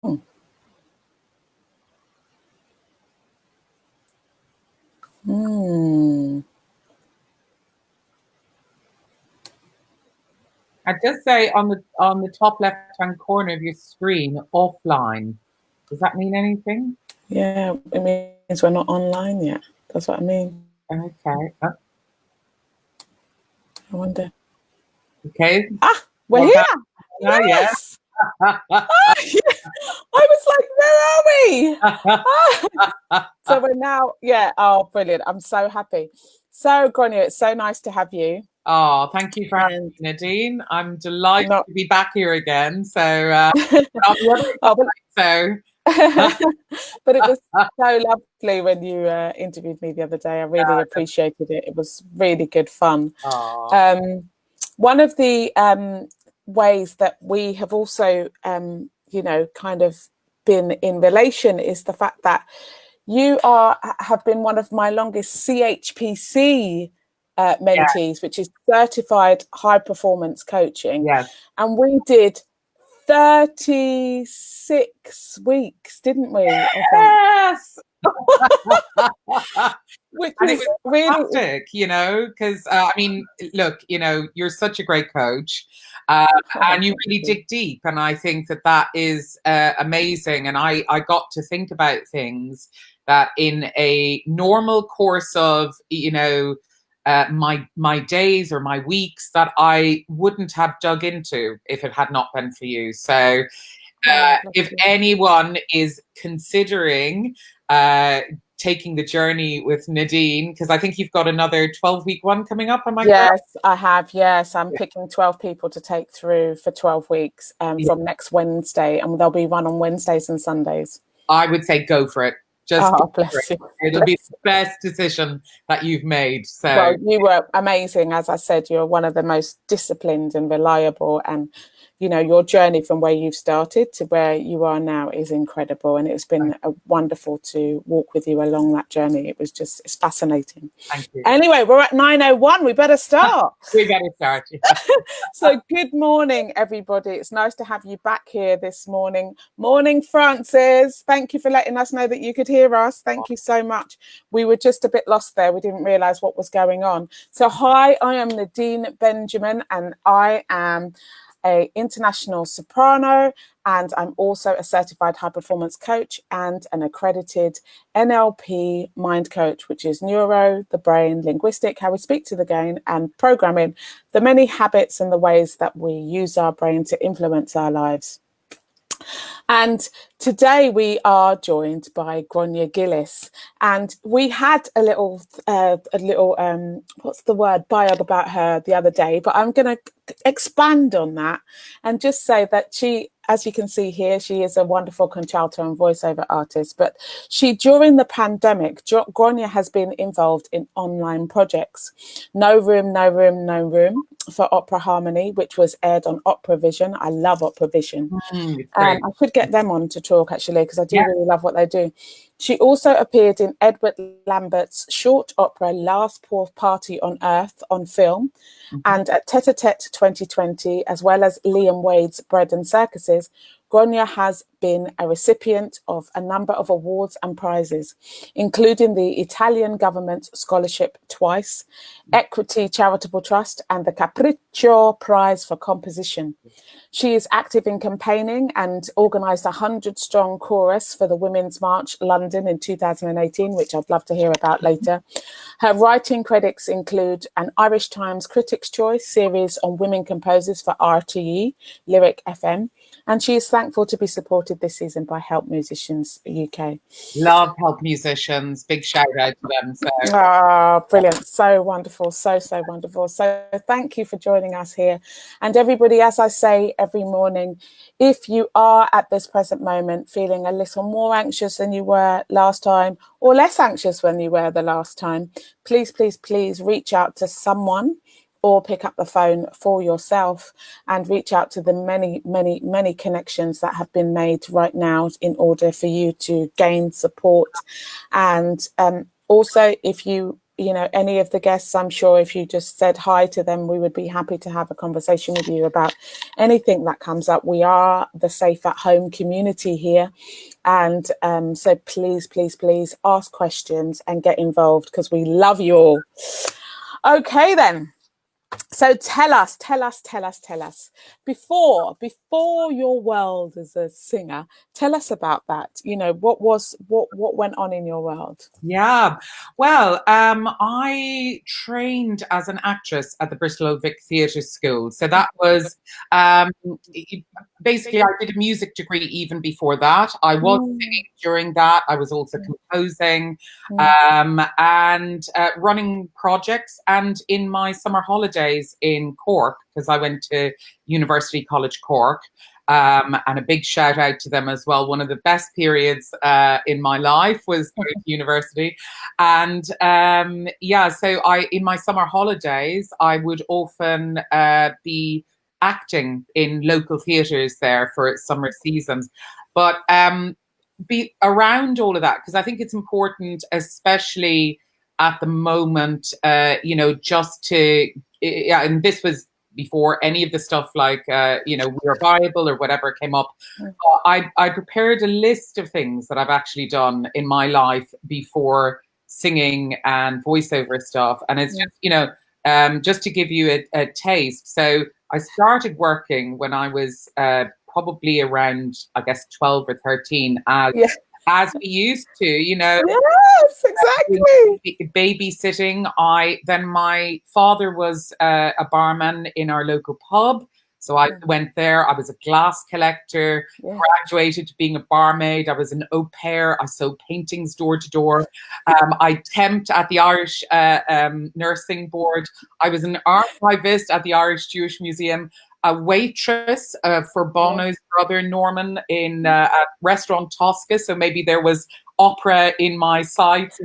I just say on the top left-hand corner of your screen, offline. Does that mean anything? Yeah, it means we're not online yet. That's what I mean. Okay. I wonder. Okay. We're here. Yes. Yeah. I was like, where are we? So we're now, oh, brilliant. I'm so happy. So, Gráinne, it's so nice to have you. Oh, thank you for having me, Nadine. I'm delighted to be back here again. So, I'll be but it was so lovely when you interviewed me the other day. I really appreciated it. It was really good fun. One of the ways that we have also, kind of been in relation is the fact that you have been one of my longest CHPC mentees, which is Certified High Performance Coaching. Yes. And we did 36 weeks, didn't we? Yes. Which and is it was fantastic, because I mean, look, you're such a great coach, and you really dig deep, and I think that is amazing. And I got to think about things that in a normal course of my days or my weeks that I wouldn't have dug into if it had not been for you. So if anyone is considering taking the journey with Nadine, because I think you've got another 12-week one coming up, am I correct? Yes, I have. Yes, I'm picking 12 people to take through for 12 weeks from next Wednesday, and there'll be one on Wednesdays and Sundays. I would say go for it. Just bless you. It'll be the best decision that you've made. So, well, you were amazing. As I said, you're one of the most disciplined and reliable, and your journey from where you've started to where you are now is incredible. And it's been wonderful to walk with you along that journey. It's fascinating. Thank you. Anyway, we're at 9:01. We better start. We better start. Yeah. So good morning, everybody. It's nice to have you back here this morning. Morning, Francis. Thank you for letting us know that you could hear us. Thank you so much. We were just a bit lost there. We didn't realize what was going on. So hi, I am Nadine Benjamin, and I am an international soprano, and I'm also a certified high performance coach and an accredited NLP mind coach, which is neuro, the brain, linguistic, how we speak to the brain, and programming, the many habits and the ways that we use our brain to influence our lives. And today we are joined by Grainne Gillis, and we had a little what's the word, bio about her the other day, but I'm going to expand on that and just say that she, as you can see here, she is a wonderful contralto and voiceover artist, but during the pandemic, Grainne has been involved in online projects. No Room for Opera Harmony, which was aired on Operavision. I love Operavision. I could get them on to talk, actually, because I do really love what they do. She also appeared in Edward Lambert's short opera Last Poor Party on Earth on film, and at Tête-à-Tête 2020, as well as Liam Wade's Bread and Circuses. Grainne has been a recipient of a number of awards and prizes, including the Italian government scholarship twice, Equity Charitable Trust, and the Capriccio Prize for composition. She is active in campaigning and organised a 100-strong chorus for the Women's March London in 2018, which I'd love to hear about later. Her writing credits include an Irish Times Critics' Choice series on women composers for RTÉ Lyric FM, and she is thankful to be supported this season by Help Musicians UK. Love Help Musicians. Big shout out to them. Brilliant. So wonderful. So wonderful. So thank you for joining us here. And everybody, as I say every morning, if you are at this present moment feeling a little more anxious than you were last time, or less anxious than you were the last time, please reach out to someone, or pick up the phone for yourself and reach out to the many connections that have been made right now in order for you to gain support. And also, if you you know, any of the guests, I'm sure if you just said hi to them, we would be happy to have a conversation with you about anything that comes up. We are the Safe at Home community here. And so please, please, please ask questions and get involved, because we love you all. Okay, then. So tell us, before your world as a singer, tell us about that. You know, what went on in your world? Yeah, well, I trained as an actress at the Bristol Vic Theatre School. So that was basically, I did a music degree even before that. I was singing during that. I was also composing and running projects. And in my summer holidays in Cork, because I went to University College Cork, and a big shout out to them as well. One of the best periods in my life was going to university. And so in my summer holidays, I would often be acting in local theatres there for summer seasons. But be around all of that, because I think it's important, especially at the moment, just to, and this was before any of the stuff like, We're Viable or whatever came up. I prepared a list of things that I've actually done in my life before singing and voiceover stuff. And it's just, just to give you a taste. So I started working when I was probably around, I guess, 12 or 13 as we used to, Yes, exactly. Babysitting. Then my father was a barman in our local pub. So I went there. I was a glass collector, graduated to being a barmaid. I was an au pair. I sold paintings door to door. I temped at the Irish Nursing Board. I was an archivist at the Irish Jewish Museum, a waitress for Bono's brother Norman in a restaurant Tosca. So maybe there was opera in my sights.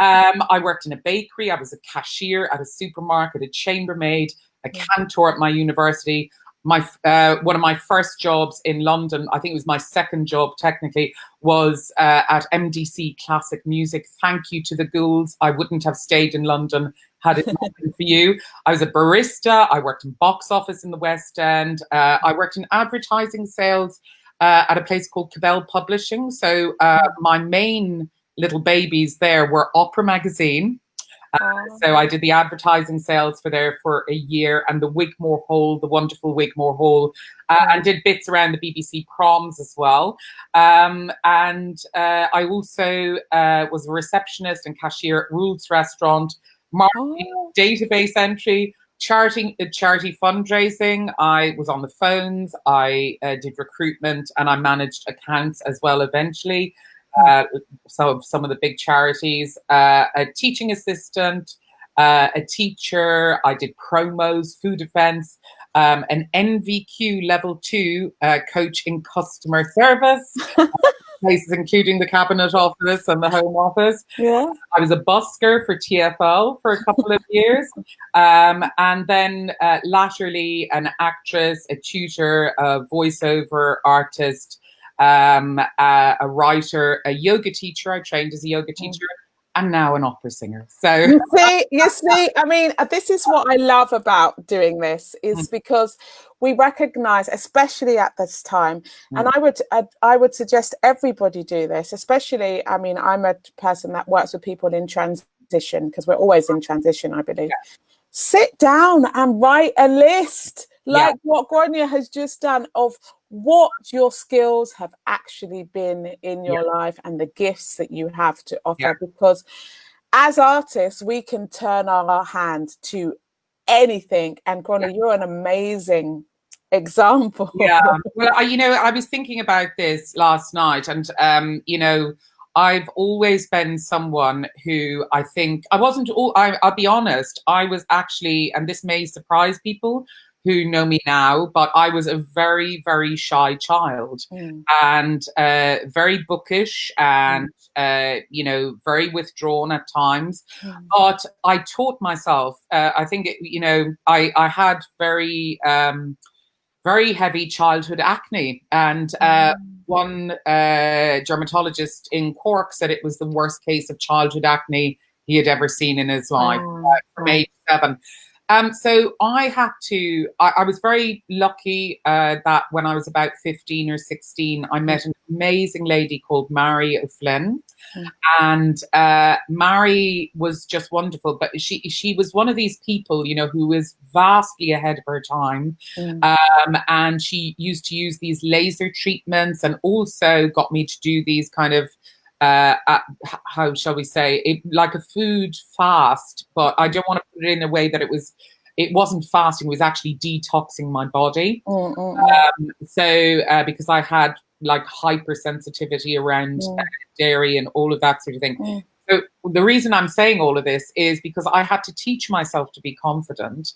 I worked in a bakery. I was a cashier at a supermarket, a chambermaid, a cantor at my university. One of my first jobs in London, I think it was my second job technically, was at MDC Classic Music. Thank you to the Goulds. I wouldn't have stayed in London had it not been for you. I was a barista. I worked in box office in the West End. I worked in advertising sales at a place called Cabell Publishing. So my main little babies there were Opera Magazine. So I did the advertising sales for a year, and the Wigmore Hall, the wonderful Wigmore Hall, and did bits around the BBC proms as well. And I also was a receptionist and cashier at Rules Restaurant, marketing, database entry, charity fundraising. I was on the phones. I did recruitment, and I managed accounts as well eventually. Some of the big charities, a teaching assistant, a teacher. I did promos, food events, an NVQ level 2 coach in customer service, places including the cabinet office and the home office. I was a busker for TfL for a couple of years, and then latterly an actress, a tutor, a voiceover artist, a writer, a yoga teacher. I trained as a yoga teacher, and now an opera singer. So you see, I mean, this is what I love about doing this, is because we recognize, especially at this time, and I would suggest everybody do this, especially, I mean, I'm a person that works with people in transition, because we're always in transition, I believe. Sit down and write a list, like what Gráinne has just done, of what your skills have actually been in your life and the gifts that you have to offer. Because as artists, we can turn our hand to anything. And Gráinne, you're an amazing example. Well, I was thinking about this last night, and I've always been someone who, I think I'll be honest, I was actually, and this may surprise people who know me now, but I was a very, very shy child, and very bookish, and very withdrawn at times. But I taught myself. I think I had very very heavy childhood acne. And one dermatologist in Cork said it was the worst case of childhood acne he had ever seen in his life from age 7. So I was very lucky that when I was about 15 or 16, I met an amazing lady called Mary O'Flynn. And Mary was just wonderful, but she was one of these people, you know, who was vastly ahead of her time. And she used to use these laser treatments, and also got me to do these kind of how shall we say, like a food fast, but I don't want to put it in a way that it wasn't fasting, it was actually detoxing my body. Because I had like hypersensitivity around dairy and all of that sort of thing. So the reason I'm saying all of this is because I had to teach myself to be confident.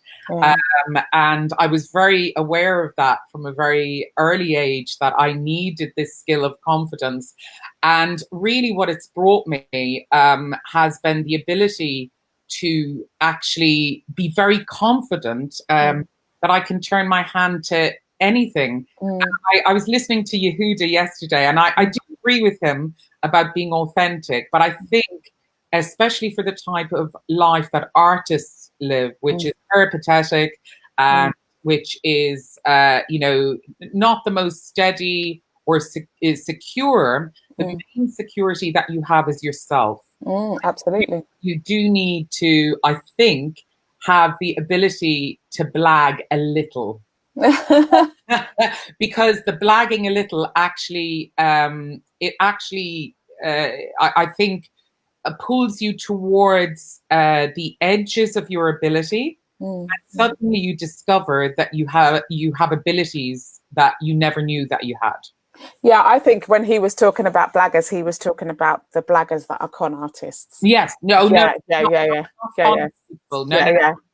And I was very aware of that from a very early age, that I needed this skill of confidence. And really what it's brought me has been the ability to actually be very confident that I can turn my hand to anything. I was listening to Yehuda yesterday, and I do agree with him about being authentic, but I think especially for the type of life that artists live, which is peripatetic and which is you know, not the most steady or is secure, the main security that you have is yourself. Absolutely. You do need to, I think, have the ability to blag a little. Because the blagging a little actually, I think pulls you towards the edges of your ability. And suddenly you discover that you have abilities that you never knew that you had. Yeah, I think when he was talking about blaggers, he was talking about the blaggers that are con artists. Yes. No.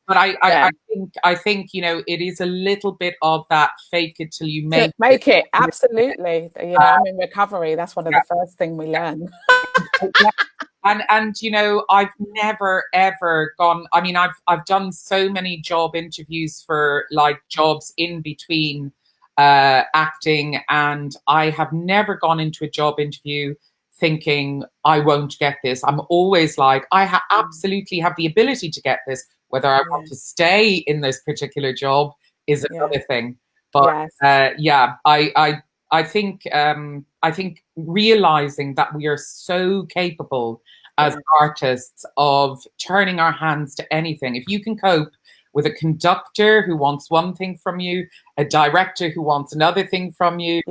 But I think, you know, it is a little bit of that fake it till you make it. Absolutely. You know, I'm in recovery. That's one of the first things we learn. And you know, I've never ever gone. I mean, I've done so many job interviews for like jobs in between acting, and I have never gone into a job interview thinking I won't get this. I'm always like, I absolutely have the ability to get this. Whether I want to stay in this particular job is another thing. But I think realizing that we are so capable as artists of turning our hands to anything. If you can cope with a conductor who wants one thing from you, a director who wants another thing from you,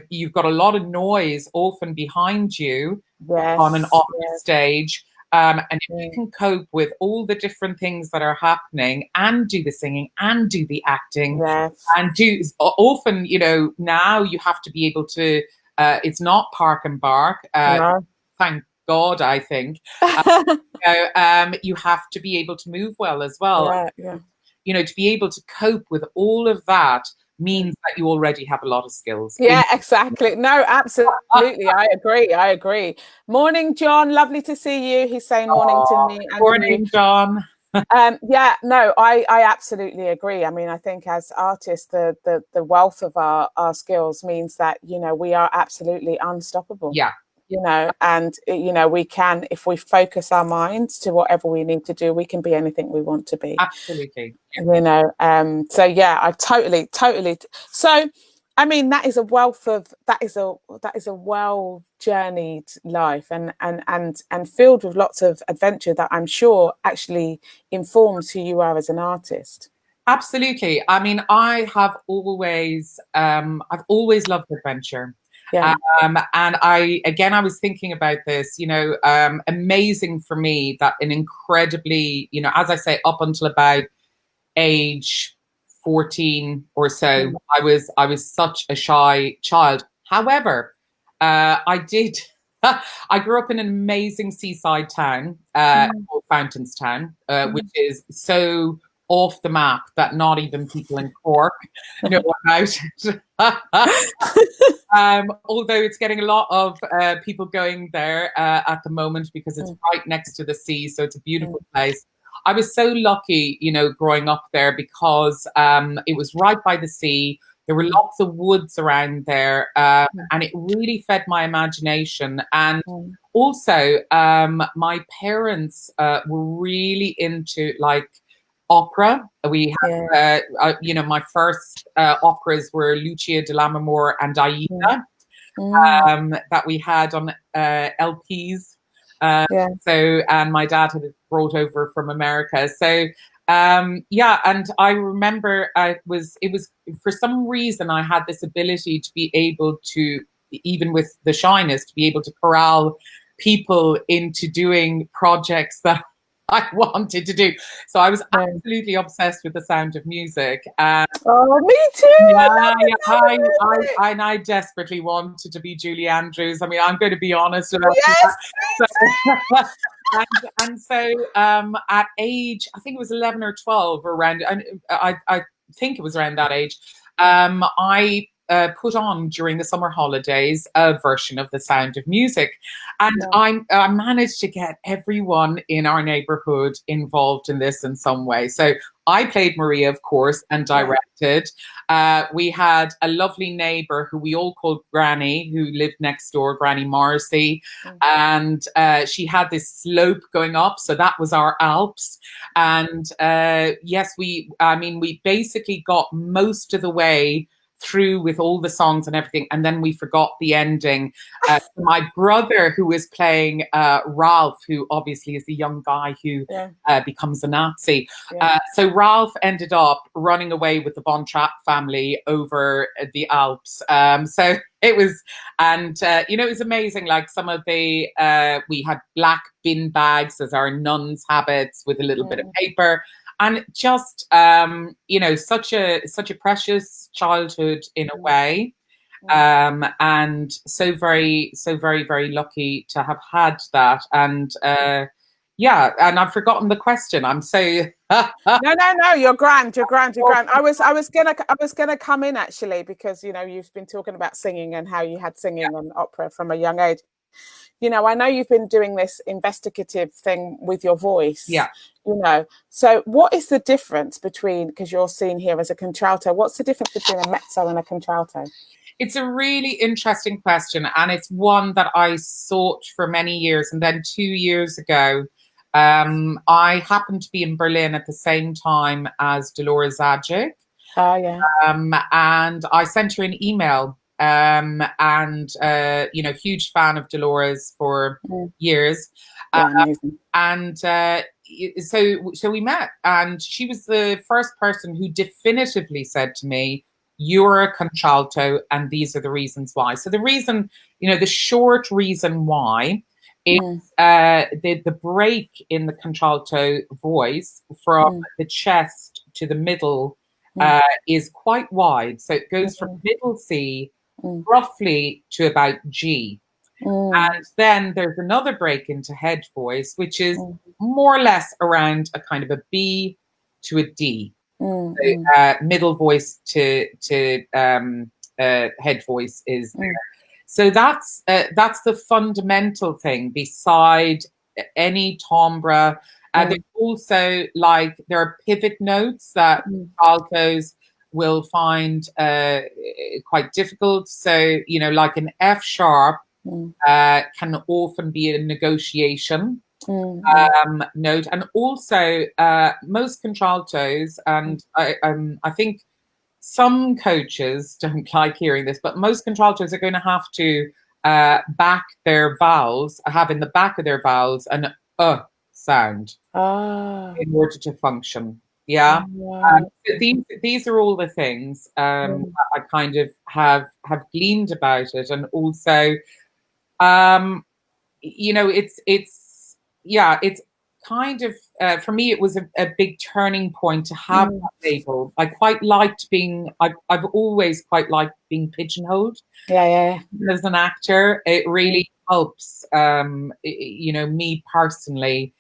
you've got a lot of noise often behind you on an opera stage. And if you can cope with all the different things that are happening and do the singing and do the acting and do often, you know, now you have to be able to, it's not park and bark. Thank God, I think. You have to be able to move well as well. You know, to be able to cope with all of that means that you already have a lot of skills. Yeah, exactly. No, absolutely. I agree. Morning, John. Lovely to see you. He's saying morning to me. Morning, John. I absolutely agree. I mean, I think as artists, the wealth of our skills means that, you know, we are absolutely unstoppable. Yeah. You know, and, you know, we can, if we focus our minds to whatever we need to do, we can be anything we want to be. Absolutely. You know, so yeah, I totally. So, I mean, that is a well journeyed life and filled with lots of adventure that I'm sure actually informs who you are as an artist. Absolutely. I mean, I've always loved adventure. Yeah. And I was thinking about this, you know, amazing for me that an incredibly, you know, as I say, up until about age 14 or so, I was such a shy child. However, I grew up in an amazing seaside town called Fountainstown, which is so off the map that not even people in Cork know about it. Although it's getting a lot of people going there at the moment because it's right next to the sea, so it's a beautiful place. I was so lucky, you know, growing up there, because it was right by the sea. There were lots of woods around there, and it really fed my imagination. And also, my parents were really into like opera. We had, you know, my first operas were Lucia de Lammermoor and Aida, that we had on LPs. So, and my dad had it brought over from America. So, and I remember it was for some reason I had this ability to be able to, even with the shyness, to be able to corral people into doing projects that I wanted to do. So I was absolutely obsessed with the sound of music. Oh, me too. I desperately wanted to be Julie Andrews. I mean, I'm going to be honest about that. And so at age, I think it was 11 or 12, or around, I think it was around that age, I put on during the summer holidays a version of The Sound of Music. And I managed to get everyone in our neighborhood involved in this in some way. So I played Maria, of course, and directed. We had a lovely neighbor who we all called Granny, who lived next door, Granny Morrissey. And she had this slope going up. So that was our Alps. And yes, we basically got most of the way through with all the songs and everything, and then we forgot the ending. My brother, who was playing Ralph, who obviously is the young guy who becomes a Nazi. So Ralph ended up running away with the Von Trapp family over the Alps. So it was, and you know, it was amazing. Like some of the, we had black bin bags as our nuns' habits with a little bit of paper. And just, you know, such a precious childhood in a way. And so very, very lucky to have had that. And and I've forgotten the question. I'm so No, you're grand. I was gonna come in actually, because you know, you've been talking about singing and how you had singing and opera from a young age. You know, I know you've been doing this investigative thing with your voice. Yeah. You know, so what is the difference between, because you're seen here as a contralto, what's the difference between a mezzo and a contralto? It's a really interesting question, and it's one that I sought for many years. And then 2 years ago, I happened to be in Berlin at the same time as Dolores Zajic. And I sent her an email. You know, huge fan of Dolores for years. So we met, and she was the first person who definitively said to me, "You're a contralto, and these are the reasons why." So the reason, you know, the short reason why is the break in the contralto voice from the chest to the middle is quite wide. So it goes from middle C roughly to about G. And then there's another break into head voice, which is more or less around a kind of a B to a D. So, middle voice to head voice is there. So that's the fundamental thing. Beside any timbre, there's also like there are pivot notes that altos will find quite difficult. So, you know, like an F sharp can often be a negotiation note. And also most contraltos, and I think some coaches don't like hearing this, but most contraltos are going to have to back their vowels, have in the back of their vowels an sound in order to function. Yeah. These are all the things that I kind of have gleaned about it. And also, you know, it's kind of, for me, it was a big turning point to have that label. I quite liked I've always quite liked being pigeonholed. As an actor, it really helps, you know, me personally.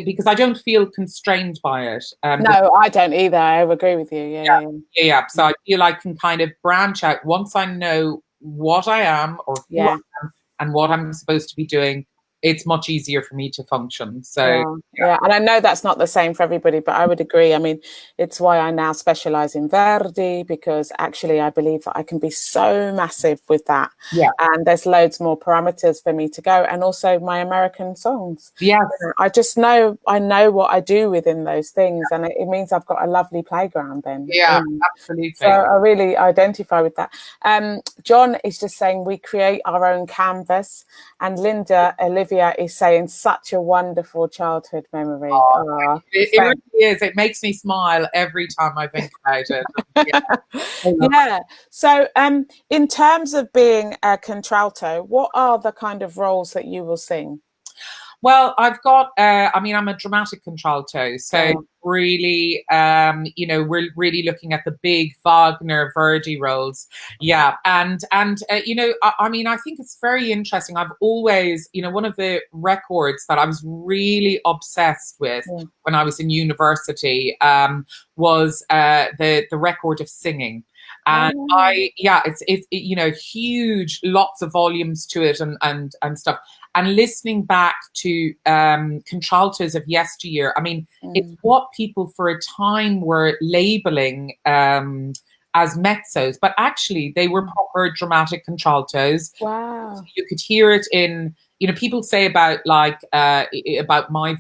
Because I don't feel constrained by it. No, I don't either. I agree with you. Yeah. So I feel I can kind of branch out once I know what I am or who I am and what I'm supposed to be doing. it's much easier for me to function. So yeah, and I know that's not the same for everybody, but I would agree. I mean, it's why I now specialize in Verdi, because actually I believe that I can be so massive with that. Yeah. And there's loads more parameters for me to go. And also my American songs. Yeah. I just know, I know what I do within those things. And it means I've got a lovely playground then. Yeah, absolutely. So I really identify with that. John is just saying we create our own canvas. And Linda Olivia is saying such a wonderful childhood memory. It really is. It makes me smile every time I think about it. Yeah. So in terms of being a contralto, what are the kind of roles that you will sing? Well, I've got, I'm a dramatic contralto. So really, we're really looking at the big Wagner, Verdi roles. Yeah. And I think it's very interesting. I've always, one of the records that I was really obsessed with when I was in university was the record of singing. And it's huge, lots of volumes to it and stuff. And listening back to contraltos of yesteryear, I mean, it's what people for a time were labeling as mezzos, but actually they were proper dramatic contraltos. Wow. You could hear it in, people say about my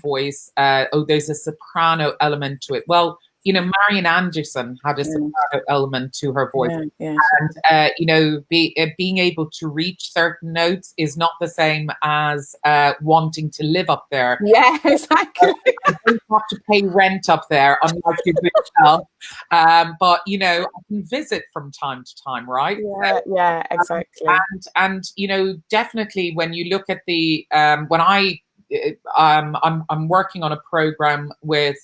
voice, there's a soprano element to it. Well, Marian Anderson had a soprano element to her voice. And, being able to reach certain notes is not the same as wanting to live up there. Yeah, exactly. I don't have to pay rent up there, unlike you yourself. But, I can visit from time to time, right? Yeah, exactly. And definitely when you look at the, when I'm working on a program with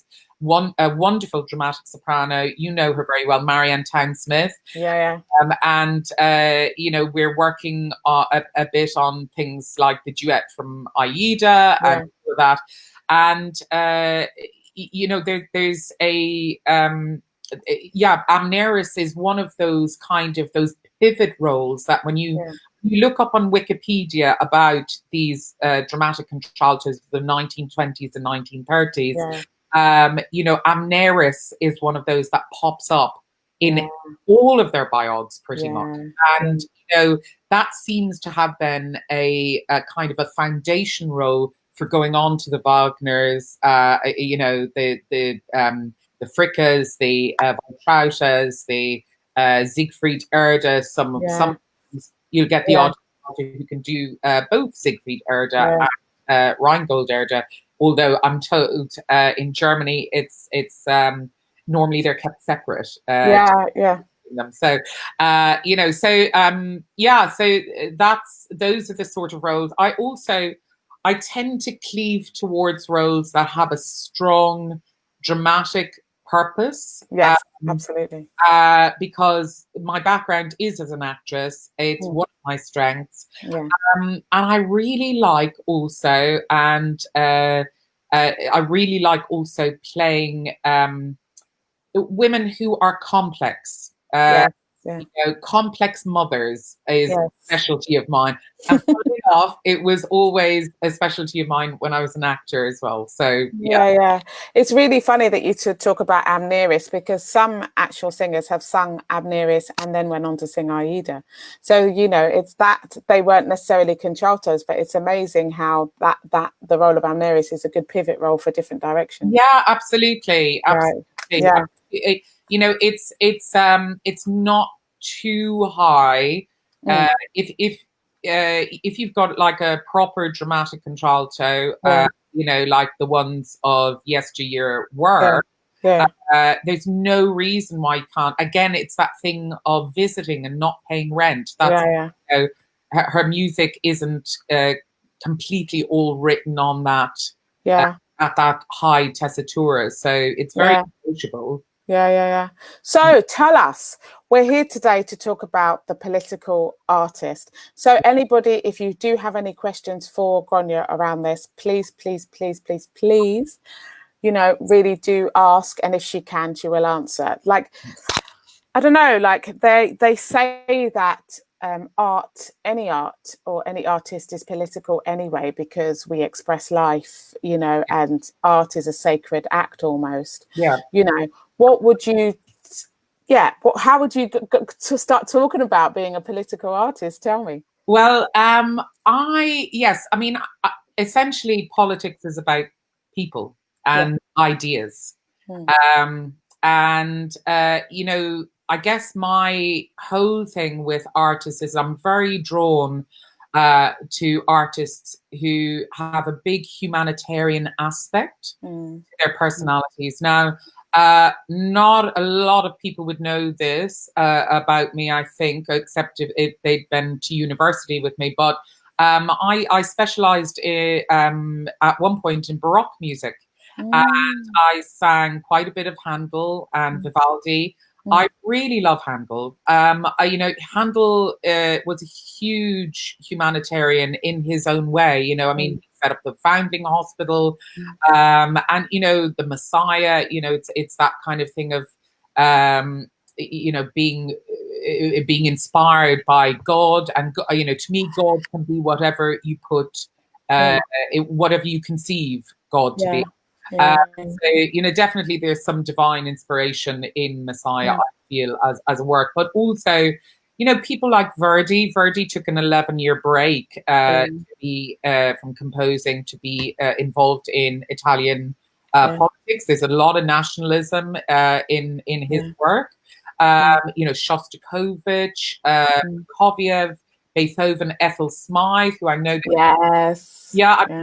a wonderful dramatic soprano, her very well, Marianne Town-Smith. And we're working a bit on things like the duet from Aida and all of that. And there's a Amneris is one of those those pivot roles that when you look up on Wikipedia about these dramatic contraltos of the 1920s and 1930s. Amneris is one of those that pops up in all of their biogs pretty much. And, that seems to have been a kind of a foundation role for going on to the Wagners, the Frickas, the Valtrautas, the Siegfried Erde, some you'll get the odd who can do both Siegfried Erde and Rheingold Erde. Although I'm told in Germany it's normally they're kept separate. So those are the sort of roles. I tend to cleave towards roles that have a strong dramatic purpose. Yes, absolutely. Because my background is as an actress. It's one of my strengths. And I really like also, playing women who are complex. Complex mothers is a specialty of mine. And funny enough, it was always a specialty of mine when I was an actor as well. So it's really funny that you talk about Amneris, because some actual singers have sung Amneris and then went on to sing Aida. So it's that they weren't necessarily contraltos, but it's amazing how that the role of Amneris is a good pivot role for different directions. Yeah, absolutely. Yeah. It's not too high. If you've got like a proper dramatic contralto, like the ones of yesteryear were, there's no reason why you can't. Again, it's that thing of visiting and not paying rent. That's her music isn't completely all written on that at that high tessitura, so it's very approachable. So tell us, we're here today to talk about the political artist. So anybody, if you do have any questions for Gráinne around this, please, really do ask. And if she can, she will answer. Like, I don't know, like they say that any art or any artist is political anyway, because we express life, you know, and art is a sacred act almost. Yeah. You know, what would you, how would you to start talking about being a political artist? Tell me. Well, essentially politics is about people and ideas. You know, I guess my whole thing with artists is I'm very drawn to artists who have a big humanitarian aspect to their personalities. Now, not a lot of people would know this about me, I think, except if they'd been to university with me. But I specialised at one point in Baroque music. And I sang quite a bit of Handel and Vivaldi. I really love Handel. You know, Handel was a huge humanitarian in his own way. You know, I mean, he set up the Foundling Hospital, and you know, the Messiah. You know, it's that kind of thing of you know, being inspired by God, and you know, to me, God can be whatever you put, whatever you conceive God to be. So, you know, definitely there's some divine inspiration in Messiah, I feel, as a work. But also, you know, people like Verdi. Verdi took an 11-year break to be from composing to be involved in Italian politics. There's a lot of nationalism in his work. You know, Shostakovich, Prokofiev, Beethoven, Ethel Smythe, who I know.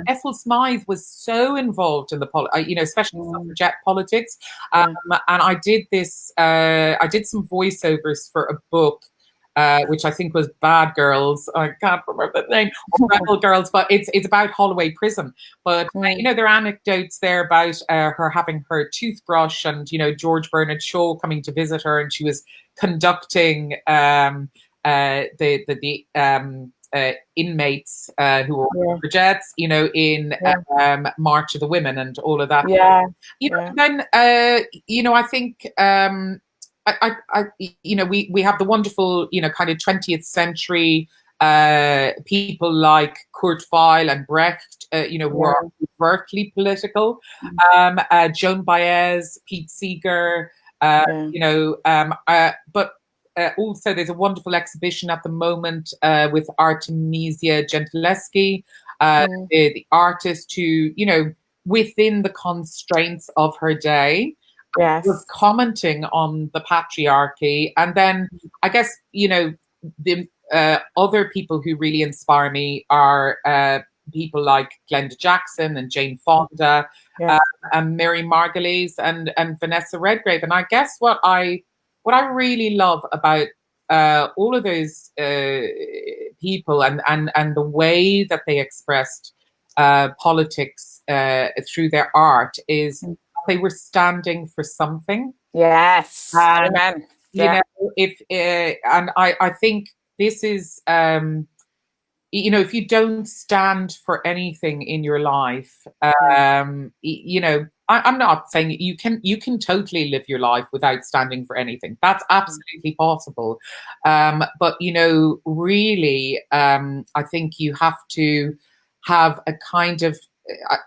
Ethel Smythe was so involved in the you know, especially suffragette politics. And I did this. I did some voiceovers for a book, which I think was Bad Girls. I can't remember the name. Or Rebel Girls, but it's about Holloway Prison. But you know, there are anecdotes there about her having her toothbrush, and you know, George Bernard Shaw coming to visit her, and she was conducting the inmates who were suffragettes, you know, in March of the Women and all of that. You know, then you know, I think you know, we have the wonderful, you know, kind of 20th century people like Kurt Weill and Brecht, you know, who are overtly political. Joan Baez, Pete Seeger, you know, but also, there's a wonderful exhibition at the moment with Artemisia Gentileschi, the artist who, you know, within the constraints of her day, was commenting on the patriarchy. And then, I guess, you know, the other people who really inspire me are people like Glenda Jackson and Jane Fonda, and Mary Margulies and Vanessa Redgrave. And I guess what I really love about all of those people and the way that they expressed politics through their art is they were standing for something. Yes, amen. You know, and I think this is, you know, if you don't stand for anything in your life, you know, I'm not saying you can totally live your life without standing for anything. That's absolutely possible. But, you know, really, I think you have to have a kind of,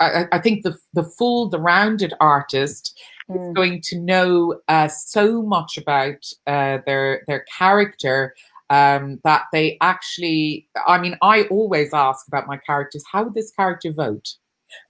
I think the rounded artist is going to know so much about their character, that they actually, I mean, I always ask about my characters, how would this character vote?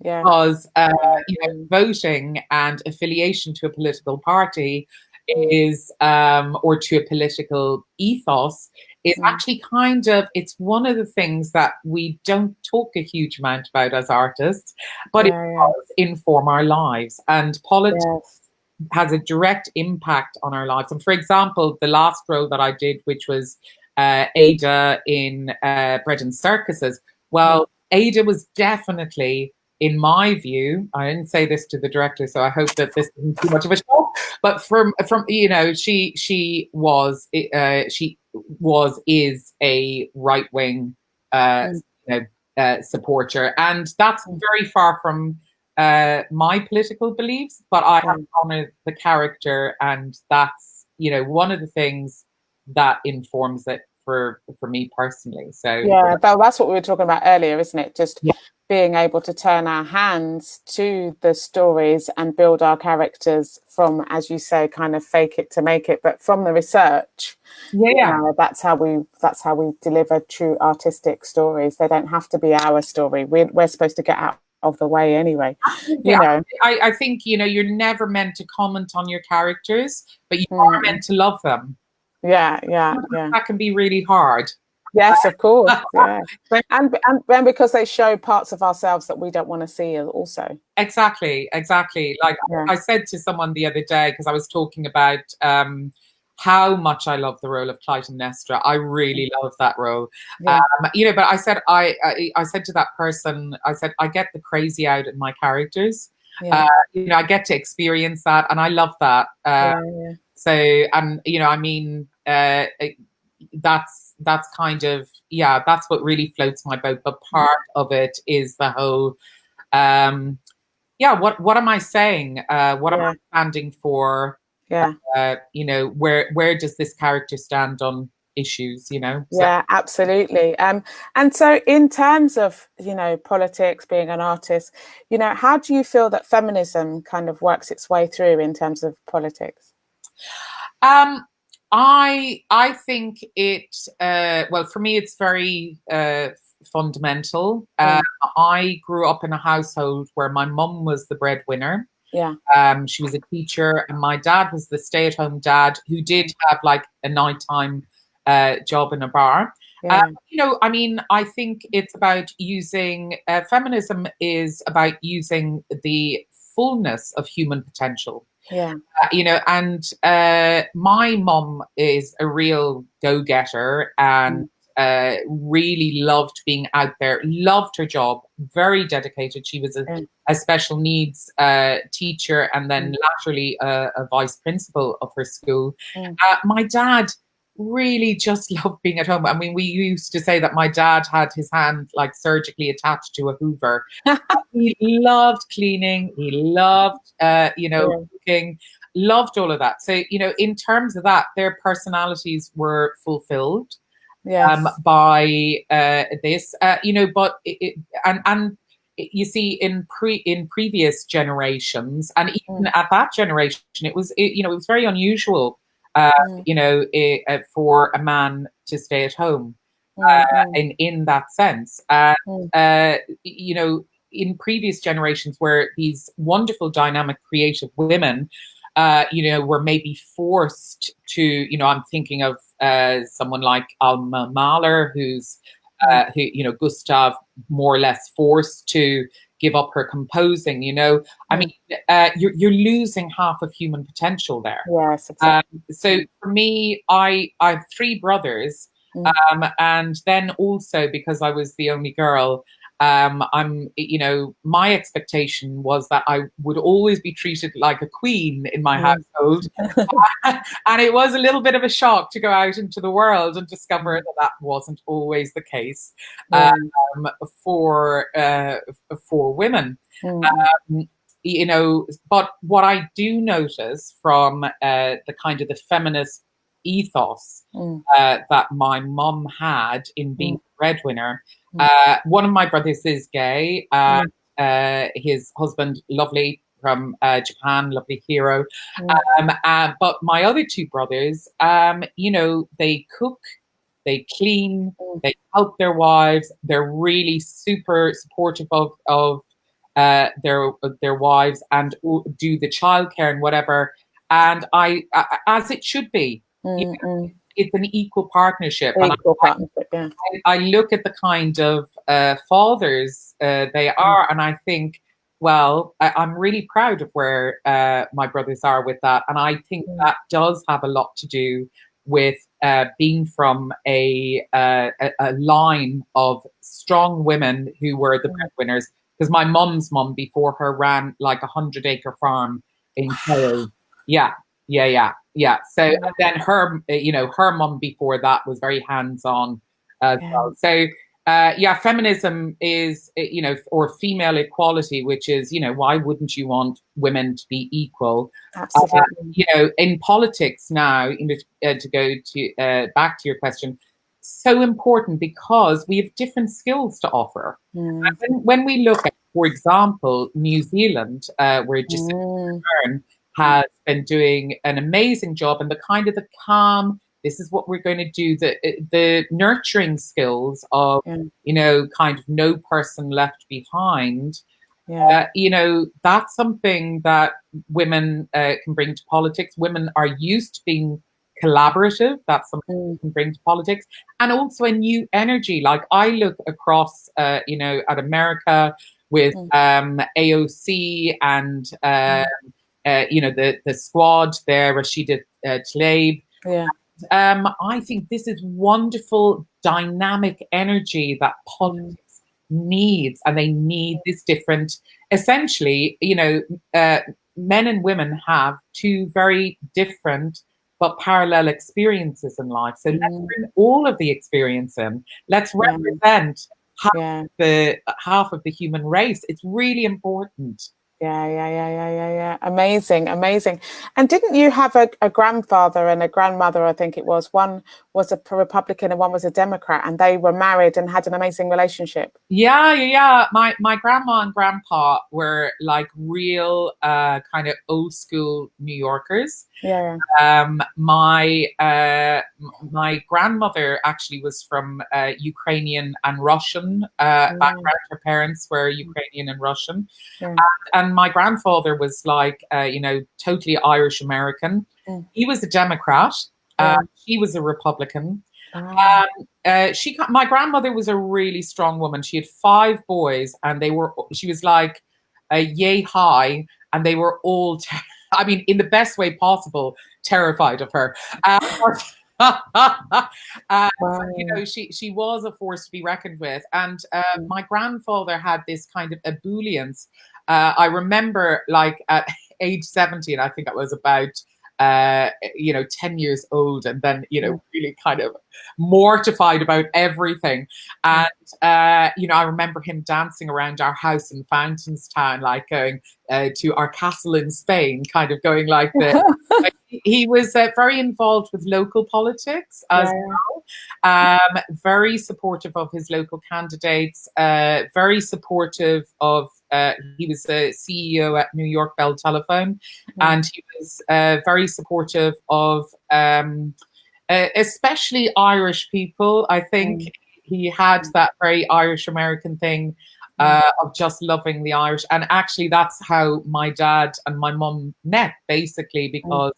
Because you know, voting and affiliation to a political party is, or to a political ethos, is actually kind of, it's one of the things that we don't talk a huge amount about as artists, but it does inform our lives, and politics has a direct impact on our lives. And for example, the last role that I did, which was Ada in Bread and Circuses, well, Ada was definitely, in my view, I didn't say this to the director, so I hope that this isn't too much of a shock, but from you know, she is a right-wing you know, supporter, and that's very far from my political beliefs, but I have to honor the character, and that's, you know, one of the things that informs it for me personally. So yeah, that's what we were talking about earlier, isn't it? Just yeah. being able to turn our hands to the stories and build our characters from, as you say, kind of fake it to make it, but from the research. Yeah, that's how we deliver true artistic stories. They don't have to be our story. We're supposed to get out of the way anyway. You know, I think, you know, you're never meant to comment on your characters, but you are meant to love them. Yeah. That can be really hard. Yes, of course. Yeah, and because they show parts of ourselves that we don't want to see also. Exactly. Like I said to someone the other day, because I was talking about how much I love the role of Clytemnestra. I really love that role. You know, but I said I said to that person, I said, I get the crazy out in my characters. You know, I get to experience that, and I love that. So, and you know, I mean, that's kind of, that's what really floats my boat. But part of it is the whole, what am I saying? What am I standing for? You know, where does this character stand on issues, you know? Absolutely. And so in terms of, you know, politics, being an artist, you know, how do you feel that feminism kind of works its way through in terms of politics? I think it, well, for me, it's very fundamental. I grew up in a household where my mum was the breadwinner. She was a teacher, and my dad was the stay-at-home dad who did have like a nighttime job in a bar. You know, I mean, I think it's about using, feminism is about using the fullness of human potential. You know, and my mom is a real go-getter and really loved being out there, loved her job, very dedicated. She was a special needs teacher, and then laterally a vice principal of her school. My dad really just loved being at home. I mean, we used to say that my dad had his hand like surgically attached to a Hoover. He loved cleaning. He loved, you know, cooking, loved all of that. So, you know, in terms of that, their personalities were fulfilled by this, you know, but and you see in previous generations, and even at that generation, it was, you know, it was very unusual, you know, for a man to stay at home in that sense. You know, in previous generations where these wonderful, dynamic, creative women, you know, were maybe forced to, you know, I'm thinking of someone like Alma Mahler, who's, who, you know, Gustav more or less forced to give up her composing, you know. I mean, you're losing half of human potential there. Yes, exactly. So for me, I have three brothers, and then also because I was the only girl, I'm, you know, my expectation was that I would always be treated like a queen in my household. And it was a little bit of a shock to go out into the world and discover that that wasn't always the case for women. You know, but what I do notice from the kind of the feminist ethos that my mum had in being a breadwinner. One of my brothers is gay. His husband, lovely, from Japan, lovely hero. But my other two brothers, you know, they cook, they clean, they help their wives. They're really super supportive of their wives, and do the childcare and whatever. And I as it should be. You know, it's an equal partnership. I look at the kind of fathers they are, and I think, well, I'm really proud of where my brothers are with that. And I think that does have a lot to do with being from a line of strong women who were the breadwinners. Because my mum's mum before her ran like 100-acre farm in Kerry. So then her, you know, her mum before that was very hands-on as well. So feminism is, you know, or female equality, which is, you know, why wouldn't you want women to be equal? Absolutely. You know, in politics now, to go to back to your question, so important because we have different skills to offer. And when we look at, for example, New Zealand, where Jacinda Ardern has been doing an amazing job, and the calm, this is what we're going to do, the nurturing skills of, kind of no person left behind. That's something that women can bring to politics. Women are used to being collaborative. That's something we can bring to politics. And also a new energy. Like I look across, at America with AOC and, the squad there, Rashida Tlaib. I think this is wonderful dynamic energy that politics needs, and they need this different, essentially, men and women have two very different but parallel experiences in life. So let's bring all of the experience in. Let's represent half of the human race. It's really important. Amazing. And didn't you have a grandfather and a grandmother? I think it was. One was a Republican and one was a Democrat, and they were married and had an amazing relationship. Yeah. My grandma and grandpa were like real kind of old school New Yorkers. My grandmother actually was from Ukrainian and Russian background. Her parents were Ukrainian and Russian. And my grandfather was like, totally Irish American. He was a Democrat. She was a Republican. My grandmother was a really strong woman. She had 5 boys, and she was like yay high, and they were all, in the best way possible, terrified of her. She was a force to be reckoned with. And my grandfather had this kind of ebullience. I remember, like, at age 17, I think I was about 10 years old, and then really kind of mortified about everything. And I remember him dancing around our house in Fountainstown, like going to our castle in Spain, kind of going like this. He was very involved with local politics as well, very supportive of his local candidates, very supportive of, he was a CEO at New York Bell Telephone, and he was very supportive of especially Irish people. I think he had that very Irish American thing of just loving the Irish. And actually that's how my dad and my mum met, basically, because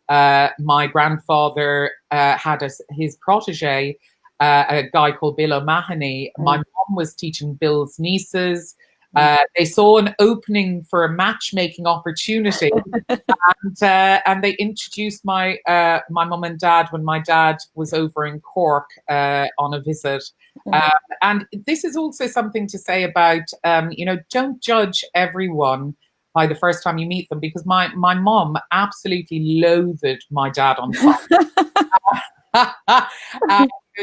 my grandfather had his protege, a guy called Bill O'Mahony. My mum was teaching Bill's nieces. They saw an opening for a matchmaking opportunity, and they introduced my mum and dad when my dad was over in Cork on a visit. And this is also something to say about, don't judge everyone by the first time you meet them, because my mum absolutely loathed my dad on top.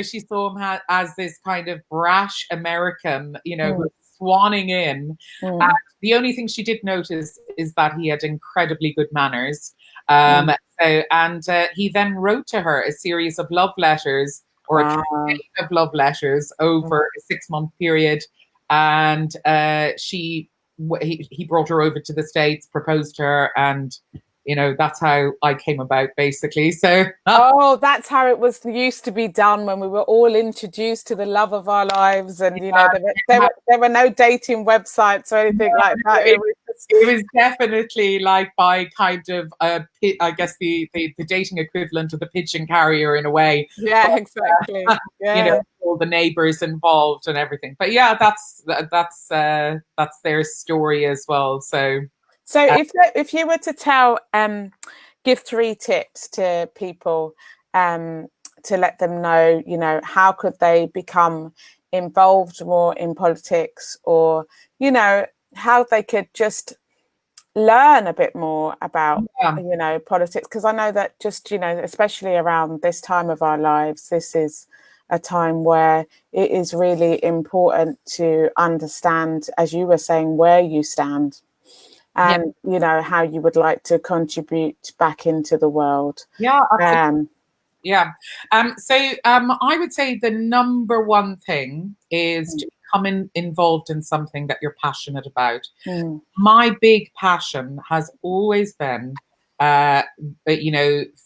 She saw him as this kind of brash American, who was swanning in. The only thing she did notice is that he had incredibly good manners. He then wrote to her a series of love letters, or a campaign of love letters over a 6-month period. And he brought her over to the States, proposed to her, and that's how I came about, basically. So that's how it was used to be done when we were all introduced to the love of our lives, and there were no dating websites or anything like that. It was definitely like by kind of I guess the dating equivalent of the pigeon carrier in a way. Exactly. All the neighbors involved and everything. But that's their story as well. So if you were to tell, give 3 tips to people to let them know, how could they become involved more in politics, or, how they could just learn a bit more about, politics. Because I know that just, especially around this time of our lives, this is a time where it is really important to understand, as you were saying, where you stand. And how you would like to contribute back into the world. Yeah. I would say the number one thing is to become involved in something that you're passionate about. My big passion has always been,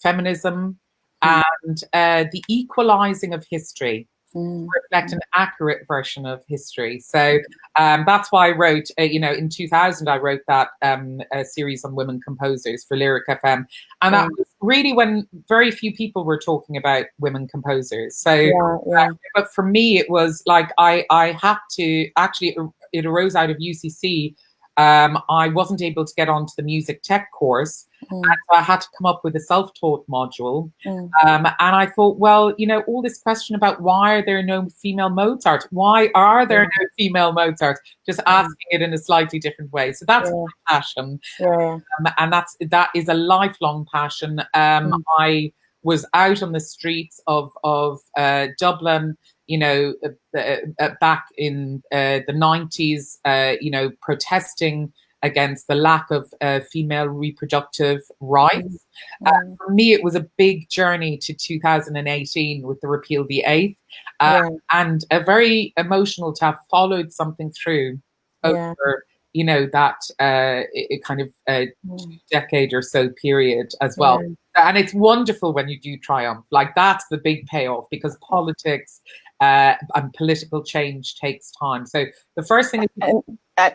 feminism and the equalizing of history. Reflect an accurate version of history. So that's why I wrote, in 2000, I wrote that a series on women composers for Lyric FM. And that was really when very few people were talking about women composers. So, but for me, it was like I had to, actually, it arose out of UCC. I wasn't able to get onto the music tech course. And so I had to come up with a self-taught module. And I thought, well, all this question about why are there no female Mozart? Why are there no female Mozart? Just asking it in a slightly different way. So that's my passion. And that is a lifelong passion. I was out on the streets of Dublin, back in the 90s, protesting against the lack of female reproductive rights. For me, it was a big journey to 2018 with the repeal of the 8th, and a very emotional to have followed something through over, that kind of 2-decade or so period as well. And it's wonderful when you do triumph. Like, that's the big payoff, because politics and political change takes time. So the first thing is...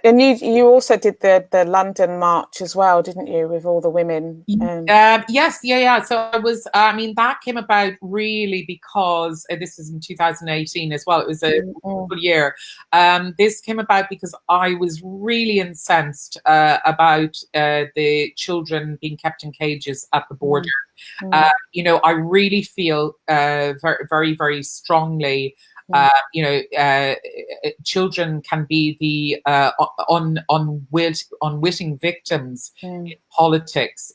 And you also did the London March as well, didn't you, with all the women? Yes. So I was, that came about really because this is in 2018 as well. It was a wonderful year. This came about because I was really incensed about the children being kept in cages at the border. I really feel very, very, very strongly. Children can be the unwitting victims in politics,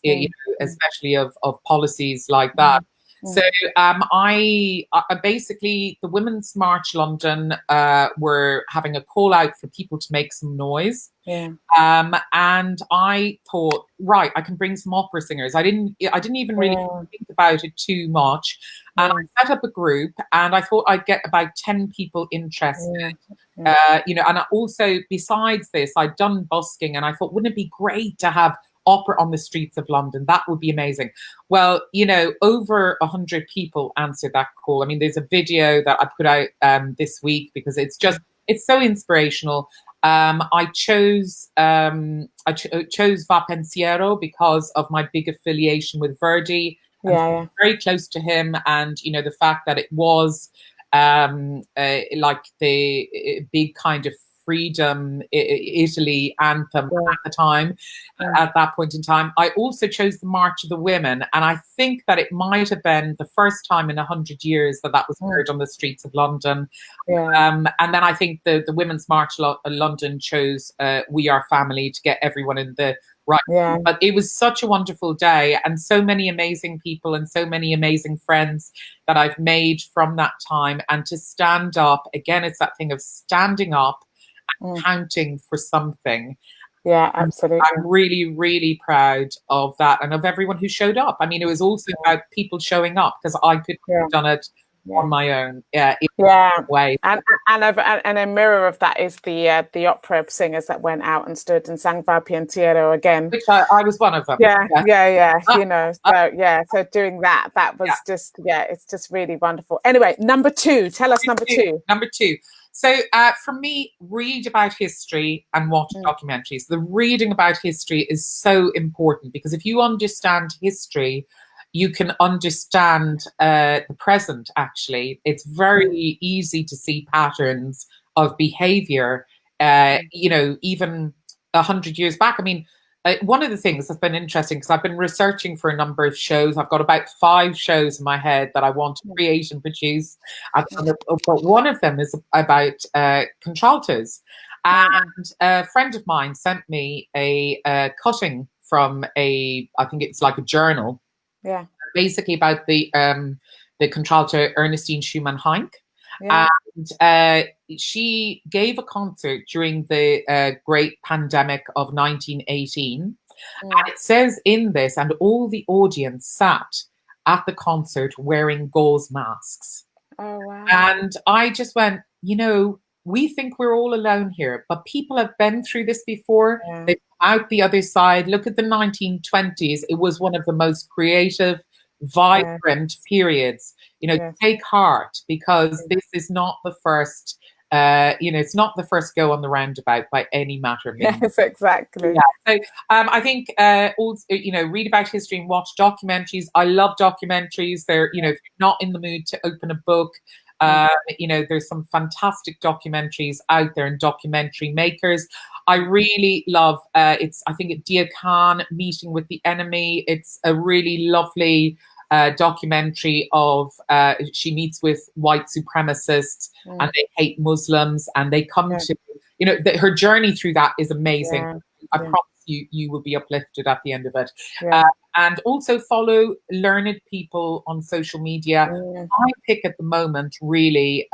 especially of policies like that. So I basically, the Women's March London were having a call out for people to make some noise. And I thought, right, I can bring some opera singers. I didn't even really think about it too much. And I set up a group, and I thought I'd get about 10 people interested. And I also, besides this, I'd done busking, and I thought, wouldn't it be great to have opera on the streets of London? That would be amazing. Well, over 100 people answered that call. I mean, there's a video that I put out this week because it's so inspirational. I chose Va Pensiero because of my big affiliation with Verdi. Very close to him, and the fact that it was like the big kind of freedom Italy anthem at the time, at that point in time. I also chose the March of the Women, and I think that it might have been the first time in 100 years that was heard on the streets of London. And then I think the Women's March London chose We Are Family to get everyone in the right. But it was such a wonderful day, and so many amazing people and so many amazing friends that I've made from that time. And to stand up, again, it's that thing of standing up and counting for something. Absolutely. I'm really, really proud of that, and of everyone who showed up. I mean, it was also about people showing up, because I couldn't have done it on my own. Way. And a mirror of that is the opera singers that went out and stood and sang Va Pensiero again, which I was one of them. So doing that was just it's just really wonderful. Anyway, number two, tell us number two. So for me, read about history and watch documentaries. The reading about history is so important, because if you understand history, you can understand the present, actually. It's very easy to see patterns of behavior, even 100 years back. I mean, one of the things that's been interesting, because I've been researching for a number of shows. I've got about 5 shows in my head that I want to create and produce. But one of them is about contraltos. And a friend of mine sent me a cutting from I think it's like a journal. Basically about the contralto Ernestine Schumann-Heink. And she gave a concert during the great pandemic of 1918. And it says in this, and all the audience sat at the concert wearing gauze masks. Oh, wow. And I just went, you know, we think we're all alone here, but people have been through this before. Yeah. They've come out the other side. Look at the 1920s. It was one of the most creative, vibrant periods. You know, take heart, because this is not the first, you know, it's not the first go on the roundabout by any matter of means. Yes, exactly. Yeah. So I think also, you know, read about history and watch documentaries. I love documentaries. They're, you know, if you're not in the mood to open a book, you know, there's some fantastic documentaries out there and documentary makers. I really love I think Dia Khan, Meeting with the Enemy. It's a really lovely documentary of she meets with white supremacists and they hate Muslims, and they come to, you know, her journey through that is amazing. I promise you will be uplifted at the end of it. And also follow learned people on social media. My pick at the moment really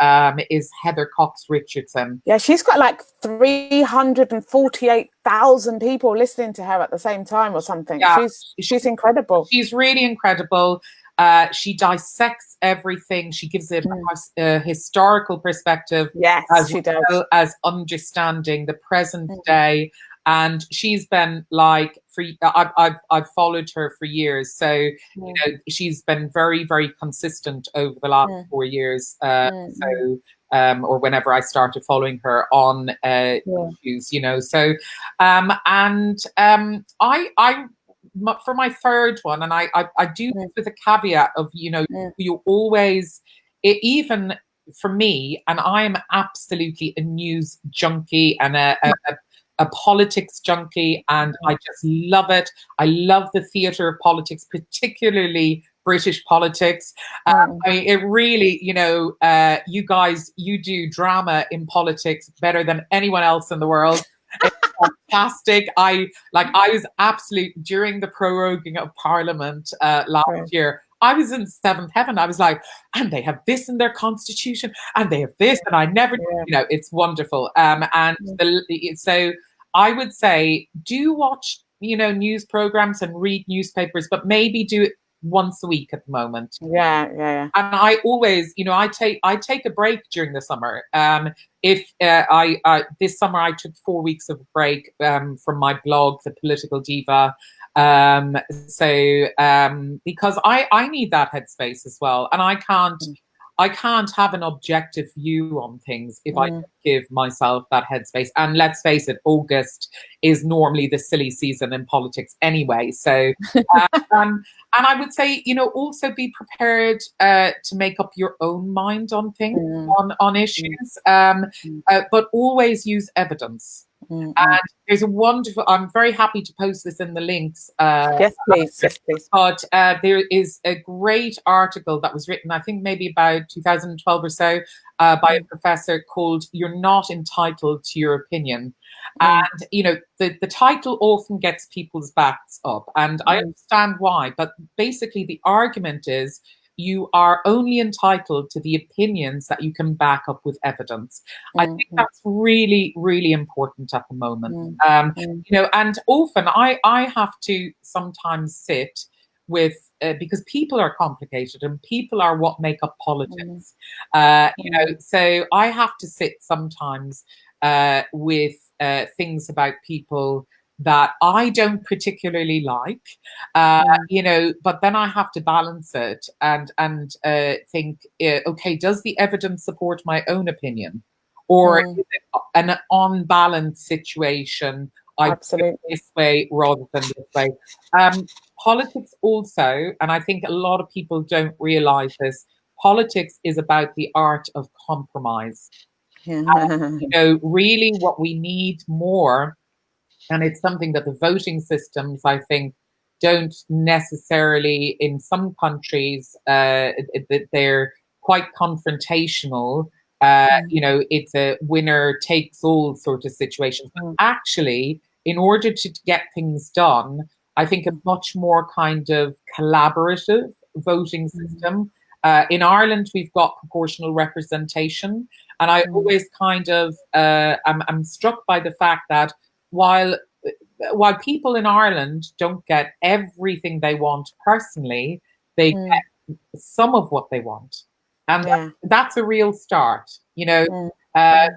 is Heather Cox Richardson. Yeah, she's got like 348,000 people listening to her at the same time or something. Yeah, she's incredible. She's really incredible. She dissects everything. She gives it a historical perspective, as she does, well as understanding the present day. And she's been like, I've followed her for years. So, you know, she's been very, very consistent over the last 4 years. Or whenever I started following her on issues, you know. So, for my third one, and I do this with a caveat of, you know, you always, even for me, and I am absolutely a news junkie and a politics junkie, and I just love it. I love the theatre of politics, particularly British politics. I mean, it really, you know, you guys, you do drama in politics better than anyone else in the world. It's fantastic. I was during the proroguing of Parliament last year, I was in seventh heaven. I was like, and they have this in their constitution, and they have this, and I never, you know, it's wonderful. So I would say, do watch, you know, news programs and read newspapers, but maybe do it once a week at the moment. Yeah. And I always, you know, I take a break during the summer. This summer I took 4 weeks of break from my blog, The Political Diva. Because I need that headspace as well, and I can't have an objective view on things if I don't give myself that headspace. And let's face it, August is normally the silly season in politics anyway. So, and I would say, you know, also be prepared to make up your own mind on things, on issues, but always use evidence. And there's a wonderful, I'm very happy to post this in the links. Yes, please. But there is a great article that was written, I think maybe about 2012 or so, by a professor called "You're Not Entitled to Your Opinion." And, you know, the title often gets people's backs up, and I understand why. But basically the argument is, you are only entitled to the opinions that you can back up with evidence. I think that's really, really important at the moment. You know, and often I have to sometimes sit with, because people are complicated and people are what make up politics. You know, so I have to sit sometimes with things about people that I don't particularly like, you know, but then I have to balance it and think, okay, does the evidence support my own opinion? Or is it an on-balance situation? I do this way rather than this way. Politics also, and I think a lot of people don't realize this, politics is about the art of compromise. And, you know, really what we need more, and it's something that the voting systems, I think, don't necessarily, in some countries, they're quite confrontational. You know, it's a winner takes all sort of situation. But actually, in order to get things done, I think a much more kind of collaborative voting system. In Ireland, we've got proportional representation. And I always kind of, I'm struck by the fact that while people in Ireland don't get everything they want personally, they get some of what they want. And that's a real start, you know.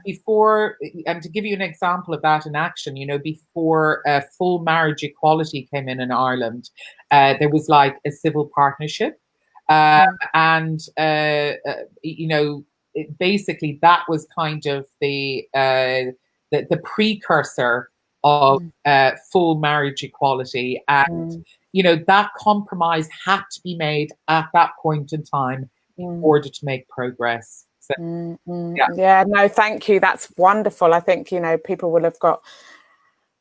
Before, and to give you an example of that in action, you know, before full marriage equality came in Ireland, there was like a civil partnership. And, you know, basically that was kind of the precursor of full marriage equality. And, you know, that compromise had to be made at that point in time in order to make progress. So, yeah, no, thank you. That's wonderful. I think, you know, people will have got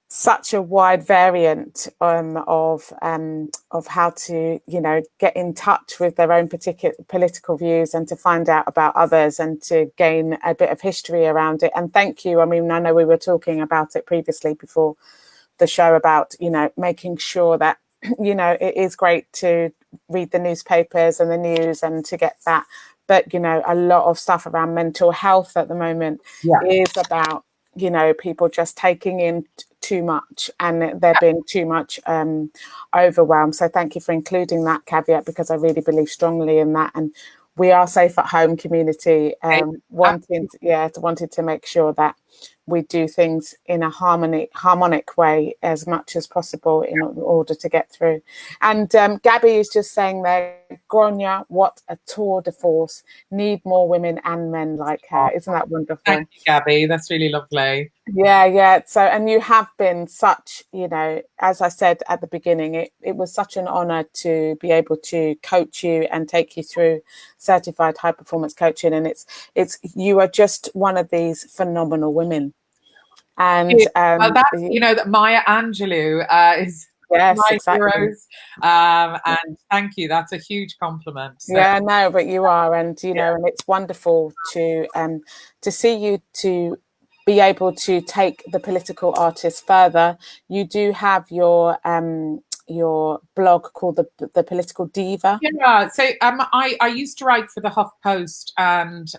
such a wide variant of how to, you know, get in touch with their own particular political views and to find out about others and to gain a bit of history around it. And thank you. I mean, I know we were talking about it previously before the show about, you know, making sure that, you know, it is great to read the newspapers and the news and to get that. But, you know, a lot of stuff around mental health at the moment is about, you know, people just taking in too much and there being too much overwhelm. So thank you for including that caveat, because I really believe strongly in that. And we are Safe at Home community, wanting to make sure that we do things in a harmonic way as much as possible in order to get through. And Gabby is just saying there, Gráinne, what a tour de force. Need more women and men like her. Isn't that wonderful? Thank you, Gabby. That's really lovely. Yeah. So, and you have been such, you know, as I said at the beginning, it was such an honor to be able to coach you and take you through certified high performance coaching. And it's you are just one of these phenomenal women. And well, that's, you know, that Maya Angelou is my heroes. And thank you. That's a huge compliment. So. Yeah, no, but you are, and you know, and it's wonderful to see you to be able to take the political artist further. You do have your blog called the Political Diva. Yeah, so I used to write for the HuffPost, and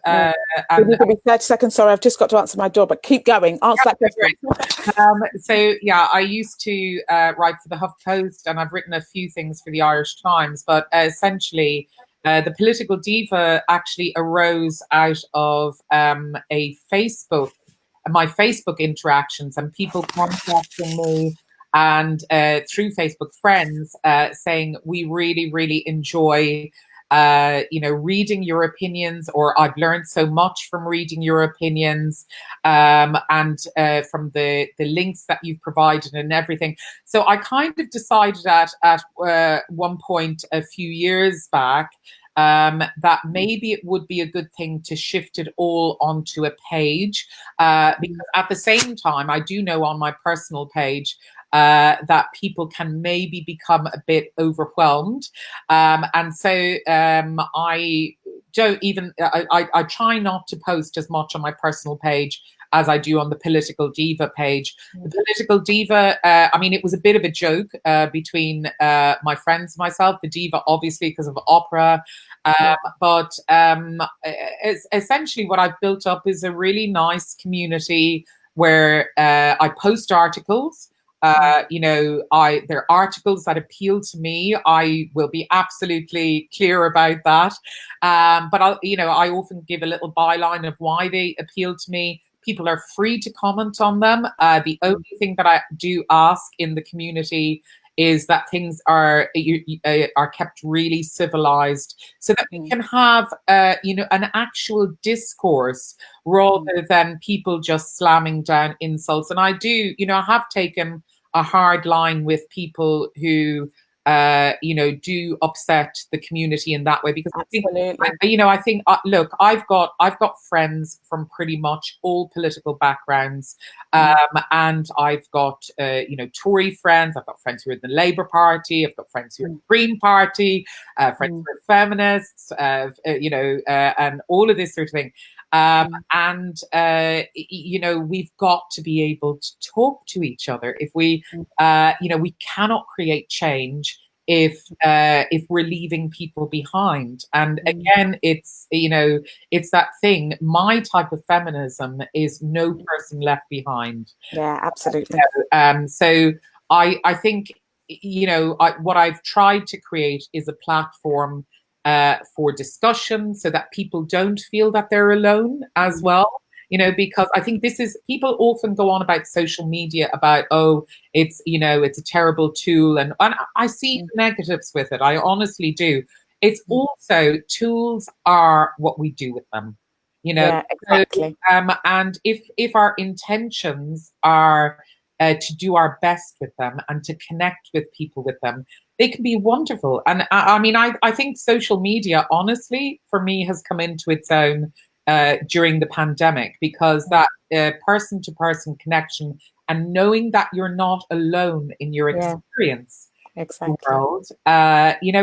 give me 30 seconds. Sorry, I've just got to answer my door, but keep going. Answer that question. So yeah, I used to write for the HuffPost, and I've written a few things for the Irish Times, but essentially the Political Diva actually arose out of my Facebook interactions and people contacting me and through Facebook friends saying, we really, really enjoy, you know, reading your opinions, or I've learned so much from reading your opinions, and from the links that you've provided and everything. So I kind of decided at one point a few years back that maybe it would be a good thing to shift it all onto a page, because at the same time, I do know on my personal page that people can maybe become a bit overwhelmed. And so I don't even, I try not to post as much on my personal page as I do on the Political Diva page. The Political Diva, I mean, it was a bit of a joke between my friends and myself. The Diva, obviously, because of opera. But essentially what I've built up is a really nice community where I post articles. You know, there are articles that appeal to me. I will be absolutely clear about that. But I often give a little byline of why they appeal to me. People are free to comment on them. The only thing that I do ask in the community is that things are kept really civilized, so that we can have an actual discourse rather than people just slamming down insults. And I do, I have taken a hard line with people who do upset the community in that way, because I think look, I've got friends from pretty much all political backgrounds, and I've got Tory friends, I've got friends who are in the Labour Party, I've got friends who are in the Green Party, friends who are feminists, and all of this sort of thing. We've got to be able to talk to each other. If we we cannot create change if we're leaving people behind. And again, it's that thing. My type of feminism is no person left behind. Yeah, absolutely. So I think what I've tried to create is a platform for discussion so that people don't feel that they're alone as well. Because I think people often go on about social media about, it's a terrible tool. And I see the negatives with it. I honestly do. It's also, tools are what we do with them, Yeah, exactly. So, and if our intentions are to do our best with them and to connect with people with them, they can be wonderful. And I think social media, honestly, for me, has come into its own during the pandemic, because that person-to-person connection and knowing that you're not alone in your experience world,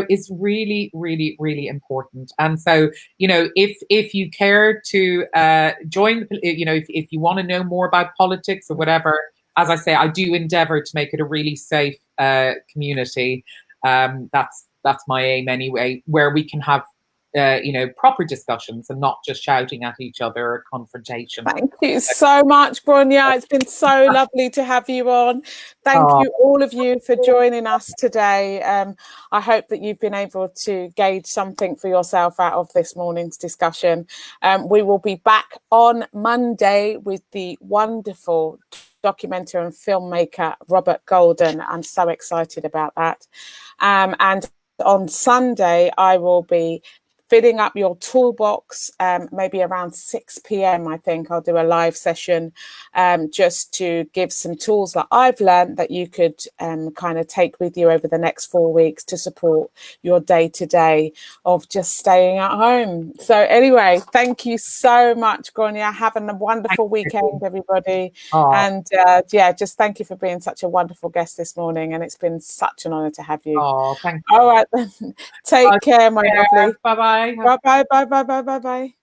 is really, really, really important. And so, if you care to join, if you want to know more about politics or whatever, as I say, I do endeavour to make it a really safe community. That's my aim anyway, where we can have proper discussions and not just shouting at each other or confrontation. Thank you so much, Grainne. It's been so lovely to have you on. Thank you, all of you, for joining us today. I hope that you've been able to gauge something for yourself out of this morning's discussion. We will be back on Monday with the wonderful documenter and filmmaker Robert Golden. I'm so excited about that. And on Sunday, I will be filling up your toolbox, maybe around 6 p.m. I think I'll do a live session just to give some tools that I've learned that you could kind of take with you over the next 4 weeks to support your day-to-day of just staying at home. So anyway, thank you so much, Grainne. Have a wonderful weekend, everybody. And just thank you for being such a wonderful guest this morning. And it's been such an honour to have you. Thank you. All right, then. Take care, my lovely. Bye-bye. Bye-bye.